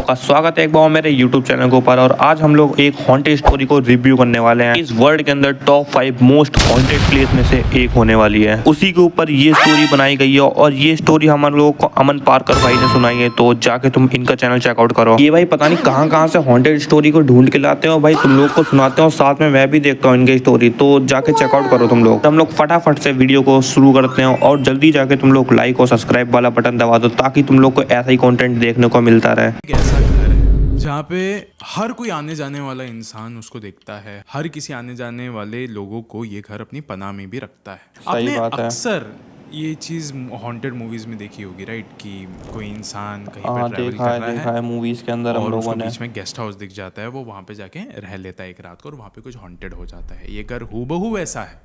आपका स्वागत है एक बार मेरे YouTube चैनल के ऊपर। और आज हम लोग एक हॉन्टेड स्टोरी को रिव्यू करने वाले हैं। इस वर्ल्ड के अंदर टॉप 5 मोस्ट हॉन्टेड प्लेस में से एक होने वाली है। उसी के ऊपर ये स्टोरी बनाई गई है और ये स्टोरी हमारे लोगों को अमन पारकर भाई ने सुनाई है। तो जाके तुम इनका चैनल चेकआउट करो। ये भाई पता नहीं कहाँ से हॉन्टेड स्टोरी को ढूंढ के लाते हो भाई, तुम लोग को सुनाते हो, साथ में मैं भी देखता हूँ इनकी स्टोरी। तो जाके चेकआउट करो तुम लोग। हम लोग फटाफट से वीडियो को शुरू करते हैं और जल्दी जाके तुम लोग लाइक और सब्सक्राइब वाला बटन दबा दो ताकि तुम लोग को ऐसा ही कंटेंट देखने को मिलता रहे। एक ऐसा घर है जहाँ पे हर कोई आने जाने वाला इंसान उसको देखता है। हर किसी आने जाने वाले लोगों को ये घर अपनी पनाह में भी रखता है। सही आपने बात है। अक्सर ये चीज हॉन्टेड मूवीज में देखी होगी, राइट? कि कोई इंसान कहीं पर ट्रैवल देखा कर रहा है, है मूवीज के अंदर हम और लोगों उसको ने। बीच में गेस्ट हाउस दिख जाता है, वो वहाँ पे जाके रह लेता है एक रात को और वहाँ पे कुछ हॉन्टेड हो जाता है। ये घर हूबहू वैसा है,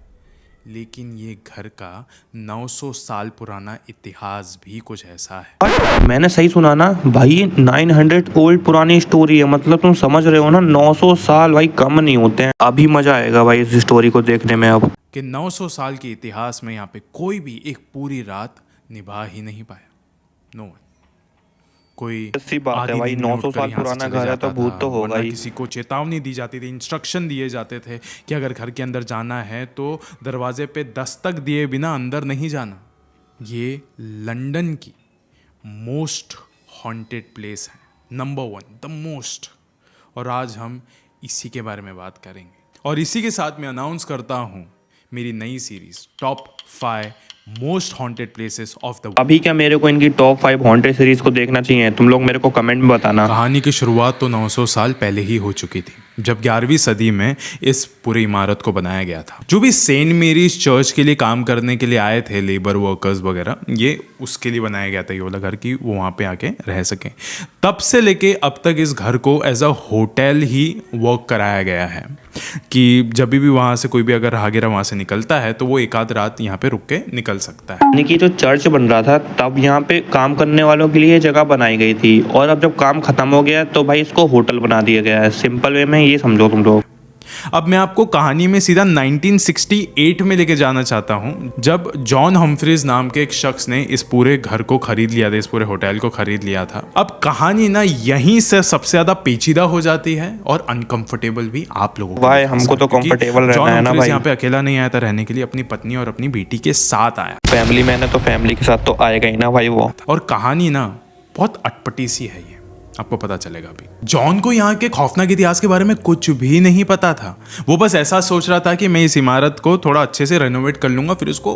लेकिन ये घर का 900 साल पुराना इतिहास भी कुछ ऐसा है। पर मैंने सही सुना ना भाई, 900 ओल्ड पुरानी स्टोरी है। मतलब तुम समझ रहे हो ना, 900 साल भाई कम नहीं होते हैं। अभी मजा आएगा भाई इस स्टोरी को देखने में। अब कि 900 साल के इतिहास में यहाँ पे कोई भी एक पूरी रात निभा ही नहीं पाया। नो कोई ऐसी बात है आधी भाई, नींद में 900 उठकर साल यहाँ से पुराना चले घर है जाता तो भूत था, तो होगा वरना ही। किसी को चेतावनी दी जाती थी, इंस्ट्रक्शन दिए जाते थे कि अगर घर के अंदर जाना है तो दरवाजे पे दस्तक दिए बिना अंदर नहीं जाना। ये लंदन की मोस्ट हॉन्टेड प्लेस है, नंबर 1, द मोस्ट। और आज हम इसी के बारे में बात करेंगे और इसी के साथ मैं अनाउंस करता हूँ मेरी नई series top 5 most haunted places of the world. अभी क्या मेरे को इनकी टॉप 5 हॉन्टेड सीरीज को देखना चाहिए? तुम लोग मेरे को कमेंट में बताना। कहानी की शुरुआत तो 900 साल पहले ही हो चुकी थी, जब 11वीं सदी में इस पूरी इमारत को बनाया गया था। जो भी सेंट मेरीज चर्च के लिए काम करने के लिए आए थे, लेबर वर्कर्स वगैरह, ये उसके लिए बनाया गया था ये वाला घर, कि वो वहाँ पे आके रह सकें। तब से लेके अब तक इस घर को एज अ होटल ही वर्क कराया गया है कि जब भी वहाँ से कोई भी अगर राहगीर वहाँ से निकलता है तो वो एक आध रात यहाँ पे रुक के निकल सकता है। यानी कि जो चर्च बन रहा था तब यहाँ पे काम करने वालों के लिए जगह बनाई गई थी, और अब जब काम खत्म हो गया तो भाई इसको होटल बना दिया गया है। सिंपल वे में ये समझो तुम लोग। अब मैं आपको कहानी में सीधा 1968 में लेके जाना चाहता हूं, जब जॉन हम्फ्रीज नाम के एक शख्स ने इस पूरे घर को खरीद लिया था, इस पूरे होटल को खरीद लिया था। अब कहानी ना यहीं से सबसे ज्यादा पेचीदा हो जाती है और अनकंफर्टेबल भी आप लोगों को। भाई हमको तो कंफर्टेबल रहना है ना भाई। यहाँ पे अकेला नहीं आया था रहने के लिए, अपनी पत्नी और अपनी बेटी के साथ आया। फैमिली मैंने तो फैमिली के साथ तो आएगा ही ना भाई वो। और कहानी ना बहुत अटपटी सी है, ये आपको पता चलेगा अभी। जॉन को यहाँ के खौफनाक इतिहास के बारे में कुछ भी नहीं पता था। वो बस ऐसा सोच रहा था कि मैं इस इमारत को थोड़ा अच्छे से रेनोवेट कर लूंगा, फिर उसको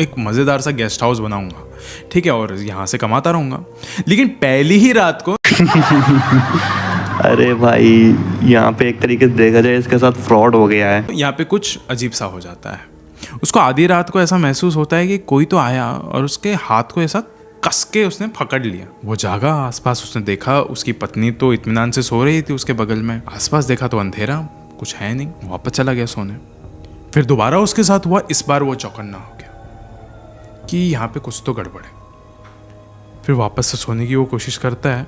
एक मजेदार सा गेस्ट हाउस बनाऊंगा, ठीक है, और यहाँ से कमाता रहूंगा। लेकिन पहली ही रात को अरे भाई यहाँ पे एक तरीके से देखा जाए इसके साथ फ्रॉड हो गया है। यहाँ पे कुछ अजीब सा हो जाता है। उसको आधी रात को ऐसा महसूस होता है कि कोई तो आया और उसके हाथ को ऐसा कस के उसने पकड़ लिया। वो जागा, आसपास उसने देखा उसकी पत्नी तो इत्मीनान से सो रही थी उसके बगल में। आसपास देखा तो अंधेरा, कुछ है नहीं, वापस चला गया सोने। फिर दोबारा उसके साथ हुआ, इस बार वो चौकन्ना हो गया कि यहाँ पे कुछ तो गड़बड़ है। फिर वापस से सोने की वो कोशिश करता है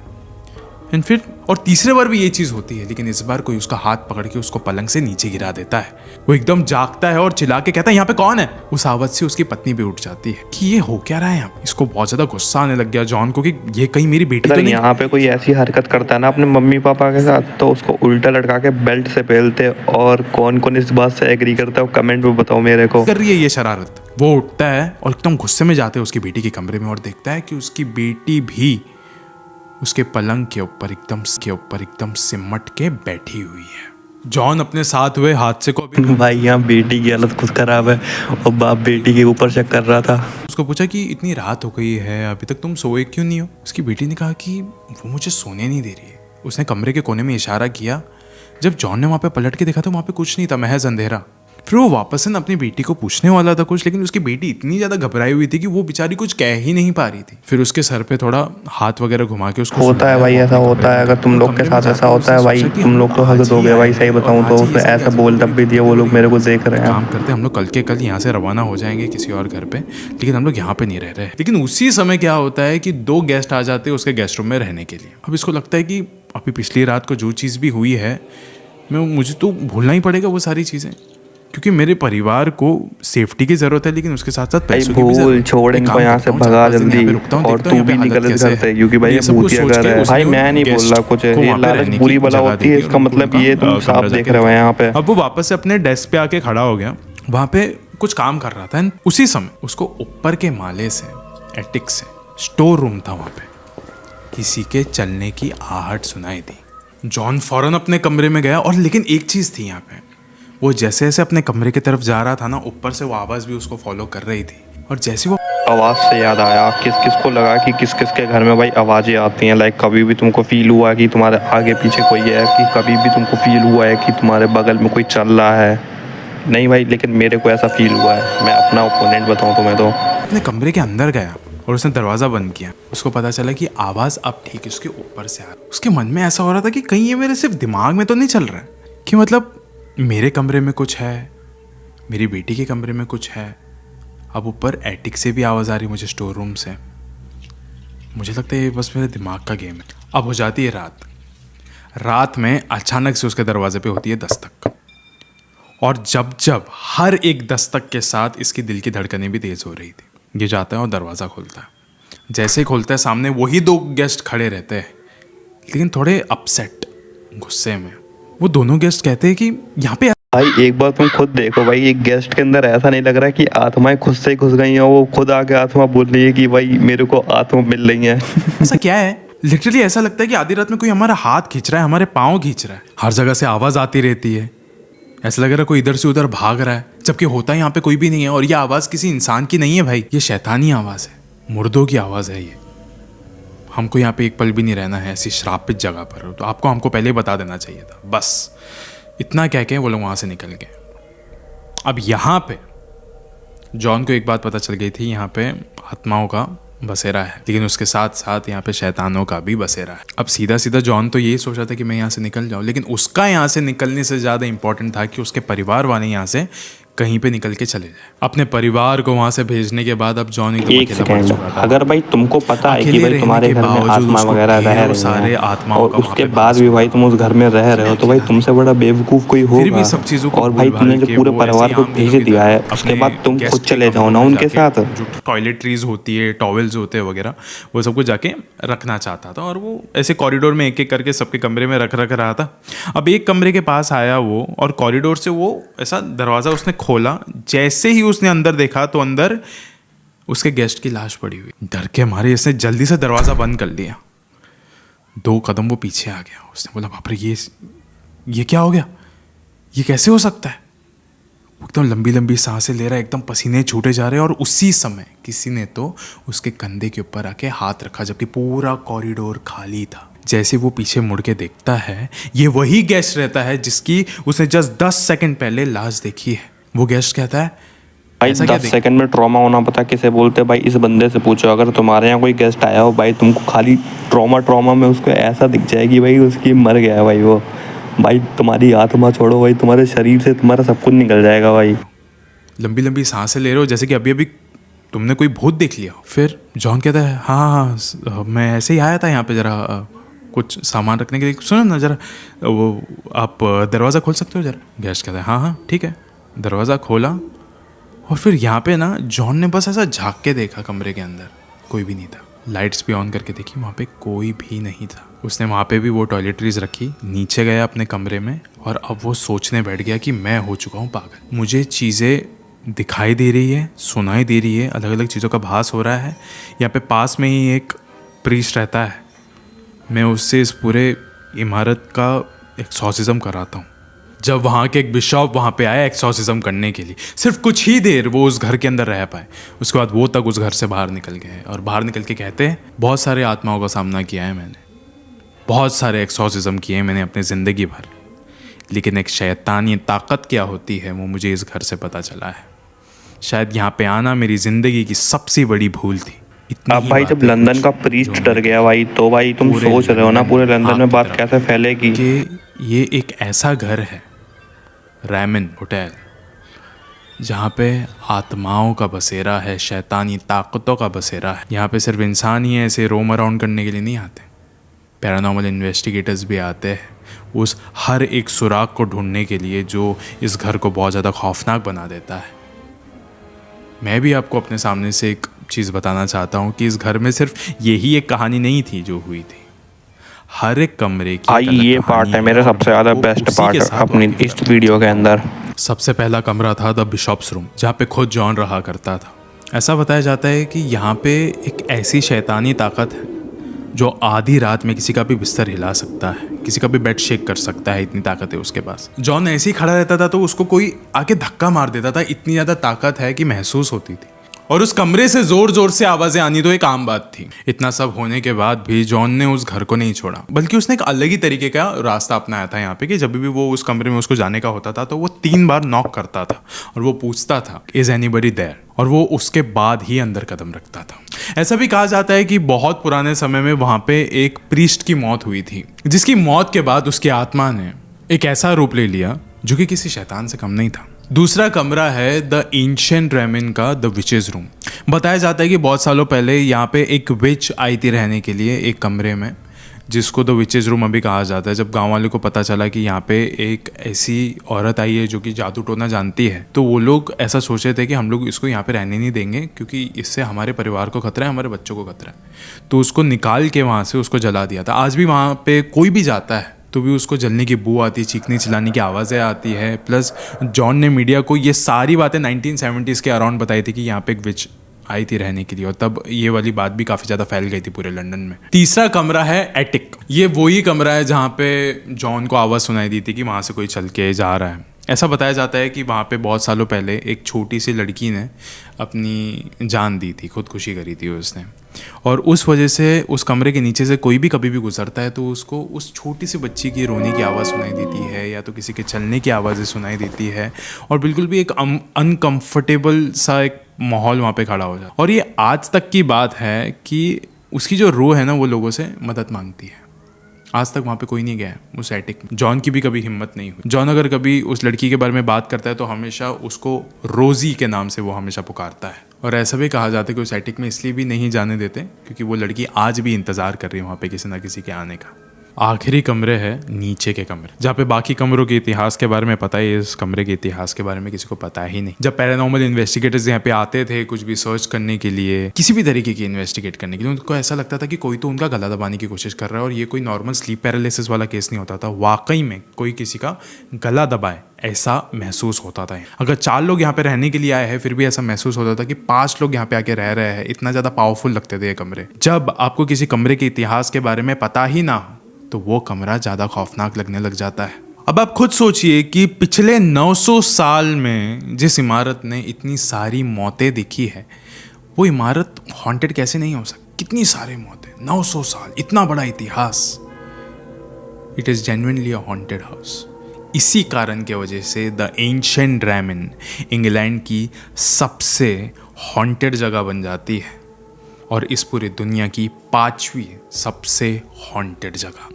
एंड फिर और तीसरे बार भी ये चीज होती है, लेकिन इस बार कोई उसका हाथ पकड़ के उसको पलंग से नीचे गिरा देता है। वो एकदम जागता है और चिल्ला के कहता है यहाँ पे कौन है। उस आवाज से उसकी पत्नी भी उठ जाती है कि ये हो क्या रहा है यहाँ पे। इसको बहुत ज्यादा गुस्सा आने लग गया जॉन को कि ये कहीं मेरी बेटी तो नहीं। यहाँ पे कोई ऐसी हरकत करता है ना अपने मम्मी पापा के साथ तो उसको उल्टा लटका के बेल्ट से पहलते। और कौन कौन इस बात से एग्री करता है कमेंट में बताओ मेरे को। कर रही है ये शरारत। वो उठता है और एकदम गुस्से में जाते हैं उसकी बेटी के कमरे में और देखता है कि उसकी बेटी भी उसके पलंग के ऊपर एकदम सिमट के बैठी हुई है। जॉन अपने साथ हुए हादसे को अभी भाई यहाँ बेटी की हालत खुद खराब है और बाप बेटी के ऊपर चेक कर रहा था। उसको पूछा कि इतनी रात हो गई है, अभी तक तुम सोए क्यों नहीं हो। उसकी बेटी ने कहा कि वो मुझे सोने नहीं दे रही है। उसने कमरे के कोने में इशारा किया। जब जॉन ने वहाँ पे पलट के देखा तो वहाँ पे कुछ नहीं था, महज अंधेरा। फिर वो वापस से अपनी बेटी को पूछने वाला था कुछ, लेकिन उसकी बेटी इतनी ज्यादा घबराई हुई थी कि वो बेचारी कुछ कह ही नहीं पा रही थी। फिर उसके सर पे थोड़ा हाथ वगैरह घुमा के उसको होता है भाई, ऐसा होता है। अगर तुम लोग के साथ ऐसा होता है भाई, तुम लोग तो हद हो गए भाई। सही बताऊं तो उसने ऐसा बोल तब भी दिया, वो लोग मेरे को देख रहे हैं। काम करते हम लोग कल के कल यहाँ से रवाना हो जाएंगे किसी और घर पे, लेकिन हम लोग यहाँ पे नहीं रह रहे। लेकिन उसी समय क्या होता है कि 2 गेस्ट आ जाते हैं उसके गेस्ट रूम में रहने के लिए। अब इसको लगता है कि अभी पिछली रात को जो चीज़ भी हुई है मुझे तो भूलना ही पड़ेगा वो सारी चीज़ें। क्योंकि मेरे परिवार को सेफ्टी की जरूरत है, लेकिन उसके साथ साथ भाई पैसों की भी भूल जरूरत छोड़ है। एक इनको काम यहाँ करता से हूँ, भगा 4-5 दिन यहाँ पे जल्दी, रुकता हूँ, और देखता तू हूँ यहाँ भी पे हालत निकल इस कैसे घर है। से, क्योंकि भाई ये सब कुछ भूतिया सोच घर के है। उसने भाई मैं नहीं बोल गेस्ट रहा कुछ, को ये वहाँ पे लालच रहने बुरी की बला जगह होती है, दे दी इसका और उनको मतलब उनका, ये तुम कमरा साफ जाके देख रहे हो दिखाया। यहाँ पे। अब वो वापस से अपने डेस्क पे आके खड़ा हो गया, वहाँ पे कुछ काम कर रहा था। एंड उसी समय उसको ऊपर के माले से, एटिक से, स्टोर रूम था वहाँ पे, किसी के चलने की आहट सुनाई दी। जॉन फौरन अपने कमरे में गया, और लेकिन एक चीज़ थी यहाँ पे, वो जैसे जैसे अपने कमरे की तरफ जा रहा था ना, ऊपर से वो आवाज़ भी उसको फॉलो कर रही थी। और जैसे वो आवाज़ से याद आया, किस किस को लगा कि किस किस के घर में भाई आवाज़ें आती हैं, लाइक कभी भी तुमको फील हुआ कि तुम्हारे आगे पीछे कोई है, कि कभी भी तुमको फील हुआ है कि तुम्हारे बगल में कोई चल रहा है? नहीं भाई, लेकिन मेरे को ऐसा फील हुआ है। मैं अपना ओपोनेंट बताऊँ तुम्हें तो, अपने कमरे के अंदर गया और उसने दरवाज़ा बंद किया, उसको पता चला कि आवाज़ अब ठीक उसके ऊपर से आ रही। उसके मन में ऐसा हो रहा था कि कहीं ये मेरे सिर्फ दिमाग में तो नहीं चल रहा है, कि मतलब मेरे कमरे में कुछ है, मेरी बेटी के कमरे में कुछ है। अब ऊपर एटिक से भी आवाज़ आ रही मुझे, स्टोर रूम से। मुझे लगता है ये बस मेरे दिमाग का गेम है। अब हो जाती है रात। रात में अचानक से उसके दरवाजे पे होती है दस्तक, और जब जब हर एक दस्तक के साथ इसकी दिल की धड़कनें भी तेज़ हो रही थी। ये जाता है और दरवाज़ा खोलता है। जैसे ही खोलता है, सामने वही 2 गेस्ट खड़े रहते हैं, लेकिन थोड़े अपसेट, गुस्से में। वो दोनों गेस्ट कहते हैं कि यहाँ पे भाई एक बार तुम खुद देखो भाई, एक गेस्ट के अंदर ऐसा नहीं लग रहा कि आत्माएं खुद से ही घुस गई हैं, वो खुद आके आत्मा बोल रही है कि भाई मेरे को आत्मा मिल रही है। ऐसा क्या है? लिटरली ऐसा लगता है कि आधी रात में कोई हमारा हाथ खींच रहा है, हमारे पाँव खींच रहा है। हर जगह से आवाज़ आती रहती है, ऐसा लग रहा है कोई इधर से उधर भाग रहा है, जबकि होता यहाँ पे कोई भी नहीं है। और ये आवाज़ किसी इंसान की नहीं है भाई, ये शैतानी आवाज़ है, मुर्दों की आवाज़ है ये। हमको यहाँ पे एक पल भी नहीं रहना है ऐसी श्रापित जगह पर, तो आपको हमको पहले ही बता देना चाहिए था। बस इतना कह के वो लोग वहाँ से निकल गए। अब यहाँ पे जॉन को एक बात पता चल गई थी, यहाँ पे आत्माओं का बसेरा है, लेकिन उसके साथ साथ यहाँ पे शैतानों का भी बसेरा है। अब सीधा सीधा जॉन तो यही सोच रहा था कि मैं यहाँ से निकल जाऊँ, लेकिन उसका यहाँ से निकलने से ज़्यादा इंपॉर्टेंट था कि उसके परिवार वाले यहाँ से कहीं पे निकल के चले जाए। अपने परिवार को वहाँ से भेजने के बाद अब जॉन एकदम एक अकेला पड़ सेकेंड, चुका था। अगर भाई तुमको पता है कि अकेले भाई रहने तुम्हारे के घर में बावजूद आत्मा उसको वगैरह रह ढेरों रही सारे हैं, आत्माओं और का वहाँ उसके पे बाद भी भाई तुम उस घर में रह रहे हो, तो भाई अकेला तुमसे बड़ा बेवकूफ़ कोई फिर भी होगा। सब चीज़ों को और भाई भूल-भाल तुमने जो के पूरे वो ऐसे परिवार ही को आम भेज दिनों की दिया है, तरह उसके अपने बाद तुम गेस्ट खुद के चले जाओ ना कमरों में उनके जाके, साथ। जो टॉयलेटरीज होती है, टॉवेल्स होते हैं वगैरह, वो सब कुछ जाके रखना चाहता था। और वो ऐसे कॉरिडोर में एक एक करके सबके कमरे में रख रहा था। अब एक कमरे के पास आया वो, और कॉरिडोर से वो ऐसा दरवाज़ा उसने खोला। जैसे ही उसने अंदर देखा तो अंदर उसके गेस्ट की लाश पड़ी हुई। डर के मारे इसने जल्दी से दरवाज़ा बंद कर लिया। 2 कदम वो पीछे आ गया। उसने बोला बाप रे, ये क्या हो गया, ये कैसे हो सकता है? वो एकदम लंबी लंबी सांसें ले रहा है, एकदम पसीने छूटे जा रहे हैं। और उसी समय किसी ने तो उसके कंधे के ऊपर आके हाथ रखा, जबकि पूरा कॉरिडोर खाली था। जैसे वो पीछे मुड़ के देखता है, ये वही गेस्ट रहता है जिसकी उसने जस्ट 10 सेकंड पहले लाश देखी है। वो गेस्ट कहता है भाई 10 सेकंड में ट्रॉमा होना पता किसे बोलते हैं? भाई इस बंदे से पूछो, अगर तुम्हारे यहाँ कोई गेस्ट आया हो भाई, तुमको खाली ट्रॉमा में उसको ऐसा दिख जाएगी भाई उसकी मर गया है भाई वो। भाई तुम्हारी आत्मा छोड़ो भाई, तुम्हारे शरीर से तुम्हारा सब कुछ निकल जाएगा भाई। लंबी लंबी सांसें ले रहे हो, जैसे कि अभी अभी तुमने कोई भूत देख लिया। फिर जॉन कहता है हाँ, मैं ऐसे ही आया था यहाँ पे ज़रा कुछ सामान रखने के लिए। सुनो ना ज़रा, वो आप दरवाज़ा खोल सकते हो ज़रा? गेस्ट कहता है हाँ ठीक है। दरवाज़ा खोला, और फिर यहाँ पे ना जॉन ने बस ऐसा झाँक के देखा कमरे के अंदर, कोई भी नहीं था। लाइट्स भी ऑन करके देखी, वहाँ पे कोई भी नहीं था। उसने वहाँ पे भी वो टॉयलेटरीज रखी, नीचे गया अपने कमरे में, और अब वो सोचने बैठ गया कि मैं हो चुका हूँ पागल। मुझे चीज़ें दिखाई दे रही है, सुनाई दे रही है, अलग अलग चीज़ों का भास हो रहा है। यहाँ पे पास में ही एक प्रीस्ट रहता है, मैं उससे इस पूरे इमारत का एक्सॉर्सिज्म कराता हूँ। जब वहाँ के एक बिशॉप वहाँ पे आया एक्सॉर्सिज्म करने के लिए, सिर्फ कुछ ही देर वो उस घर के अंदर रह पाए। उसके बाद वो तक उस घर से बाहर निकल गए, और बाहर निकल के कहते हैं बहुत सारे आत्माओं का सामना किया है मैंने, बहुत सारे एक्सॉर्सिज्म किए हैं मैंने अपनी ज़िंदगी भर, लेकिन एक शैतानी ताकत क्या होती है वो मुझे इस घर से पता चला है। शायद यहाँ पे आना मेरी ज़िंदगी की सबसे बड़ी भूल थी। अब भाई जब लंदन का प्रीस्ट डर गया भाई, तो भाई तुम सोच रहे हो ना पूरे लंदन में बात कैसे फैलेगी कि ये एक ऐसा घर है, रैमन होटल, जहाँ पे आत्माओं का बसेरा है, शैतानी ताकतों का बसेरा है। यहाँ पे सिर्फ इंसान ही ऐसे रोम अराउंड करने के लिए नहीं आते, पैरानॉर्मल इन्वेस्टिगेटर्स भी आते हैं उस हर एक सुराग को ढूंढने के लिए जो इस घर को बहुत ज़्यादा खौफनाक बना देता है। मैं भी आपको अपने सामने से एक चीज़ बताना चाहता हूँ कि इस घर में सिर्फ यही एक कहानी नहीं थी जो हुई थी, हर एक कमरे की आई ये पार्ट है मेरा सबसे ज़्यादा बेस्ट पार्ट अपनी इस वीडियो के अंदर। सबसे पहला कमरा था द बिशॉप्स रूम, जहाँ पे खुद जॉन रहा करता था। ऐसा बताया जाता है कि यहाँ पे एक ऐसी शैतानी ताकत है जो आधी रात में किसी का भी बिस्तर हिला सकता है, किसी का भी बेड शेक कर सकता है, इतनी ताकत है उसके पास। जॉन ऐसे ही खड़ा रहता था तो उसको कोई आके धक्का मार देता था, इतनी ज़्यादा ताकत है कि महसूस होती थी। और उस कमरे से जोर जोर से आवाजें आनी तो एक आम बात थी। इतना सब होने के बाद भी जॉन ने उस घर को नहीं छोड़ा, बल्कि उसने एक अलग ही तरीके का रास्ता अपनाया था यहाँ पे कि जब भी वो उस कमरे में उसको जाने का होता था तो वो 3 बार नॉक करता था और वो पूछता था इज एनीबडी देयर, और वो उसके बाद ही अंदर कदम रखता था। ऐसा भी कहा जाता है कि बहुत पुराने समय में वहां पे एक प्रीस्ट की मौत हुई थी, जिसकी मौत के बाद उसकी आत्मा ने एक ऐसा रूप ले लिया जो कि किसी शैतान से कम नहीं था। दूसरा कमरा है द एंशिएंट रेमिन का द विचेस रूम। बताया जाता है कि बहुत सालों पहले यहाँ पे एक विच आई थी रहने के लिए एक कमरे में, जिसको द विचेस रूम अभी कहा जाता है। जब गांव वालों को पता चला कि यहाँ पे एक ऐसी औरत आई है जो कि जादू टोना जानती है, तो वो लोग ऐसा सोच रहे थे कि हम लोग इसको यहाँ पे रहने नहीं देंगे क्योंकि इससे हमारे परिवार को खतरा है, हमारे बच्चों को खतरा है। तो उसको निकाल के वहाँ से उसको जला दिया था। आज भी वहाँ पे कोई भी जाता है तो भी उसको जलने की बू आती है, चीखने चिल्लाने की आवाज़ें आती है। प्लस जॉन ने मीडिया को ये सारी बातें 1970s के अराउंड बताई थी कि यहाँ पे एक विच आई थी रहने के लिए, और तब ये वाली बात भी काफ़ी ज़्यादा फैल गई थी पूरे लंदन में। तीसरा कमरा है एटिक। ये वही कमरा है जहाँ पे जॉन को आवाज़ सुनाई दी थी कि वहाँ से कोई चल के जा रहा है। ऐसा बताया जाता है कि वहाँ पे बहुत सालों पहले एक छोटी सी लड़की ने अपनी जान दी थी, खुदकुशी करी थी उसने, और उस वजह से उस कमरे के नीचे से कोई भी कभी भी गुजरता है तो उसको उस छोटी सी बच्ची की रोने की आवाज़ सुनाई देती है या तो किसी के चलने की आवाज़ें सुनाई देती है, और बिल्कुल भी एक अनकम्फर्टेबल सा एक माहौल वहाँ पे खड़ा हो जाता है। और ये आज तक की बात है कि उसकी जो रूह है ना वो लोगों से मदद मांगती है। आज तक वहाँ पे कोई नहीं गया है उस एटिक में। जॉन की भी कभी हिम्मत नहीं हुई। जॉन अगर कभी उस लड़की के बारे में बात करता है तो हमेशा उसको रोजी के नाम से वो हमेशा पुकारता है। और ऐसा भी कहा जाता है कि उस एटिक में इसलिए भी नहीं जाने देते क्योंकि वो लड़की आज भी इंतज़ार कर रही है वहाँ पे किसी ना किसी के आने का। आखिरी कमरे है नीचे के कमरे, जहाँ पे बाकी कमरों के इतिहास के बारे में पता है, इस कमरे के इतिहास के बारे में किसी को पता ही नहीं। जब पैरानॉर्मल इन्वेस्टिगेटर्स यहाँ पे आते थे कुछ भी सर्च करने के लिए, किसी भी तरीके की इन्वेस्टिगेट करने के लिए, उनको ऐसा लगता था कि कोई तो उनका गला दबाने की कोशिश कर रहा है, और ये कोई नॉर्मल स्लीप पैरालिसिस वाला केस नहीं होता था, वाकई में कोई किसी का गला दबाए ऐसा महसूस होता था। अगर 4 लोग यहाँ पे रहने के लिए आए हैं फिर भी ऐसा महसूस होता था कि 5 लोग यहाँ पे आके रह रहे हैं। इतना ज़्यादा पावरफुल लगते थे ये कमरे। जब आपको किसी कमरे के इतिहास के बारे में पता ही ना हो तो वो कमरा ज़्यादा खौफनाक लगने लग जाता है। अब आप खुद सोचिए कि पिछले 900 साल में जिस इमारत ने इतनी सारी मौतें दिखी है, वो इमारत हॉन्टेड कैसे नहीं हो सकती? कितनी सारी मौतें, 900 साल, इतना बड़ा इतिहास। It is genuinely a haunted house. इसी कारण के वजह से द एंशिएंट रेमिन इंग्लैंड की सबसे हॉन्टेड जगह बन जाती है और इस पूरी दुनिया की 5वीं सबसे हॉन्टेड जगह।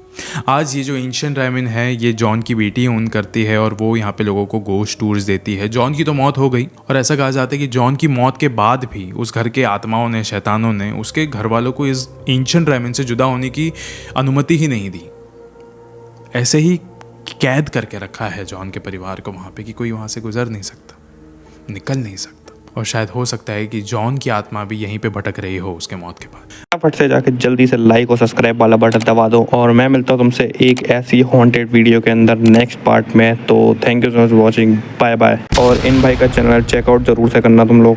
आज ये जो एंशिएंट रेमिन है ये जॉन की बेटी ओन करती है और वो यहाँ पे लोगों को गोश्त टूर्स देती है। जॉन की तो मौत हो गई, और ऐसा कहा जाता है कि जॉन की मौत के बाद भी उस घर के आत्माओं ने, शैतानों ने उसके घर वालों को इस एंशिएंट रेमिन से जुदा होने की अनुमति ही नहीं दी। ऐसे ही कैद करके रखा है जॉन के परिवार को वहाँ पे कि कोई वहाँ से गुजर नहीं सकता, निकल नहीं सकता। और शायद हो सकता है कि जॉन की आत्मा भी यहीं पे भटक रही हो उसके मौत के बाद। फटाफट से जाके जल्दी से लाइक और सब्सक्राइब वाला बटन दबा दो, और मैं मिलता हूँ तुमसे एक ऐसी हॉन्टेड वीडियो के अंदर नेक्स्ट पार्ट में। तो thank you so much watching, bye bye. और इन भाई का चैनल चेकआउट जरूर से करना तुम लोग।